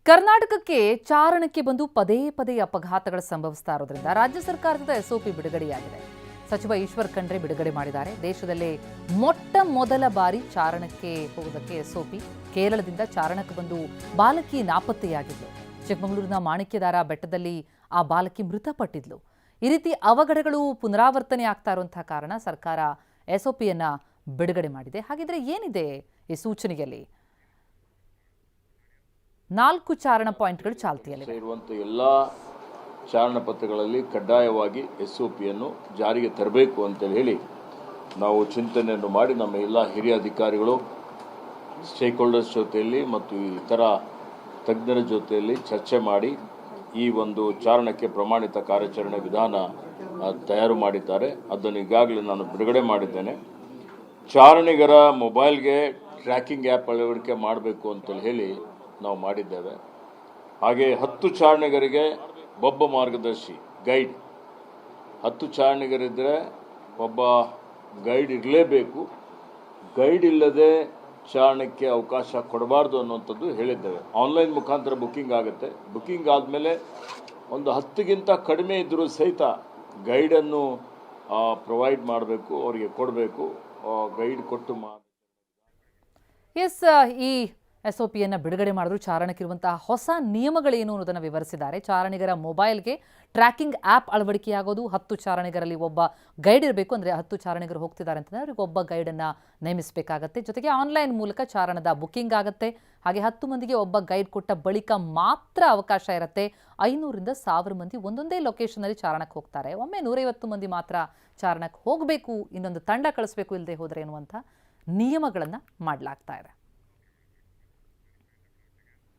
ಕರ್ನಾಟಕಕ್ಕೆ ಚಾರಣಕ್ಕೆ ಬಂದು ಪದೇ ಪದೇ ಅಪಘಾತಗಳು ಸಂಭವಿಸ್ತಾ ಇರೋದ್ರಿಂದ ರಾಜ್ಯ ಸರ್ಕಾರದ ಎಸ್ಒಪಿ ಬಿಡುಗಡೆಯಾಗಿದೆ. ಸಚಿವ ಈಶ್ವರ್ ಖಂಡ್ರೆ ಬಿಡುಗಡೆ ಮಾಡಿದ್ದಾರೆ. ದೇಶದಲ್ಲೇ ಮೊಟ್ಟ ಮೊದಲ ಬಾರಿ ಚಾರಣಕ್ಕೆ ಹೋಗೋದಕ್ಕೆ ಎಸ್ಒಪಿ. ಕೇರಳದಿಂದ ಚಾರಣಕ್ಕೆ ಬಂದು ಬಾಲಕಿ ನಾಪತ್ತೆಯಾಗಿದ್ಲು. ಚಿಕ್ಕಮಗಳೂರಿನ ಮಾಣಿಕ್ಯದಾರ ಬೆಟ್ಟದಲ್ಲಿ ಆ ಬಾಲಕಿ ಮೃತಪಟ್ಟಿದ್ಲು. ಈ ರೀತಿ ಅವಘಡಗಳು ಪುನರಾವರ್ತನೆ ಆಗ್ತಾ ಇರುವಂತಹ ಕಾರಣ ಸರ್ಕಾರ ಎಸ್ಒಪಿಯನ್ನ ಬಿಡುಗಡೆ ಮಾಡಿದೆ. ಹಾಗಿದ್ರೆ ಏನಿದೆ ಈ ಸೂಚನೆಯಲ್ಲಿ? 4 ಚಾರಣ ಪಾಯಿಂಟ್ಗಳು ಚಾಲ್ತಿಯಲ್ಲಿವೆ. ಇರುವಂತಹ ಎಲ್ಲಾ ಚಾರಣ ಪತ್ರಗಳಲ್ಲಿ ಕಡ್ಡಾಯವಾಗಿ ಎಸ್ಒಪಿಯನ್ನು ಜಾರಿಗೆ ತರಬೇಕು ಅಂತ ಹೇಳಿ ನಾವು ಚಿಂತನೆಯನ್ನು ಮಾಡಿ ನಮ್ಮ ಎಲ್ಲ ಹಿರಿಯ ಅಧಿಕಾರಿಗಳು ಸ್ಟೇಕ್ ಹೋಲ್ಡರ್ಸ್ ಜೊತೆಯಲ್ಲಿ ಮತ್ತು ಇತರ ತಜ್ಞರ ಜೊತೆಯಲ್ಲಿ ಚರ್ಚೆ ಮಾಡಿ ಈ ಒಂದು ಚಾರಣಕ್ಕೆ ಪ್ರಮಾಣಿತ ಕಾರ್ಯಾಚರಣೆ ವಿಧಾನ ತಯಾರು ಮಾಡಿದ್ದಾರೆ. ಅದನ್ನು ಈಗಾಗಲೇ ನಾನು ಬಿಡುಗಡೆ ಮಾಡಿದ್ದೇನೆ. ಚಾರಣಿಗರ ಮೊಬೈಲ್ಗೆ ಟ್ರ್ಯಾಕಿಂಗ್ ಆ್ಯಪ್ ಅಳವಡಿಕೆ ಮಾಡಬೇಕು ಅಂತ ಹೇಳಿ ನಾವು ಮಾಡಿದ್ದೇವೆ. ಹಾಗೆ 10 ಚಾರಣಿಗರಿಗೆ ಒಬ್ಬ ಮಾರ್ಗದರ್ಶಿ ಗೈಡ್, 10 ಚಾರಣಿಗರಿದ್ದರೆ ಒಬ್ಬ ಗೈಡ್ ಇರಲೇಬೇಕು. ಗೈಡ್ ಇಲ್ಲದೆ ಚಾರಣಕ್ಕೆ ಅವಕಾಶ ಕೊಡಬಾರ್ದು ಅನ್ನುವಂಥದ್ದು ಹೇಳಿದ್ದೇವೆ. ಆನ್ಲೈನ್ ಮುಖಾಂತರ ಬುಕ್ಕಿಂಗ್ ಆಗುತ್ತೆ. ಬುಕ್ಕಿಂಗ್ ಆದಮೇಲೆ ಒಂದು 10ಗಿಂತ ಕಡಿಮೆ ಇದ್ದರೂ ಸಹಿತ ಗೈಡನ್ನು ಪ್ರೊವೈಡ್ ಮಾಡಬೇಕು, ಅವರಿಗೆ ಕೊಡಬೇಕು. ಗೈಡ್ ಕೊಟ್ಟು ಈ ಎಸ್ಒಪಿಯನ್ನು ಬಿಡುಗಡೆ ಮಾಡಿದ್ರು. ಚಾರಣಕ್ಕಿರುವಂತಹ ಹೊಸ ನಿಯಮಗಳೇನು ಅನ್ನೋದನ್ನು ವಿವರಿಸಿದ್ದಾರೆ. ಚಾರಣಿಗರ ಮೊಬೈಲ್ಗೆ ಟ್ರ್ಯಾಕಿಂಗ್ ಆ್ಯಪ್ ಅಳವಡಿಕೆಯಾಗೋದು, 10 ಚಾರಣಿಗರಲ್ಲಿ ಒಬ್ಬ ಗೈಡ್ ಇರಬೇಕು. ಅಂದರೆ 10 ಚಾರಣಿಗರು ಹೋಗ್ತಿದ್ದಾರೆ ಅಂತಂದರೆ ಅವರಿಗೆ ಒಬ್ಬ ಗೈಡನ್ನು ನೇಮಿಸಬೇಕಾಗತ್ತೆ. ಜೊತೆಗೆ ಆನ್ಲೈನ್ ಮೂಲಕ ಚಾರಣದ ಬುಕ್ಕಿಂಗ್ ಆಗುತ್ತೆ. ಹಾಗೆ 10 ಮಂದಿಗೆ ಒಬ್ಬ ಗೈಡ್ ಕೊಟ್ಟ ಬಳಿಕ ಮಾತ್ರ ಅವಕಾಶ ಇರುತ್ತೆ. 500ರಿಂದ 1000 ಮಂದಿ ಒಂದೊಂದೇ ಲೊಕೇಶನಲ್ಲಿ ಚಾರಣಕ್ಕೆ ಹೋಗ್ತಾರೆ. ಒಮ್ಮೆ 150 ಮಂದಿ ಮಾತ್ರ ಚಾರಣಕ್ಕೆ ಹೋಗಬೇಕು, ಇನ್ನೊಂದು ತಂಡ ಕಳಿಸ್ಬೇಕು, ಇಲ್ಲದೆ ಹೋದರೆ ಎನ್ನುವಂಥ ನಿಯಮಗಳನ್ನು ಮಾಡಲಾಗ್ತಾ ಇದೆ.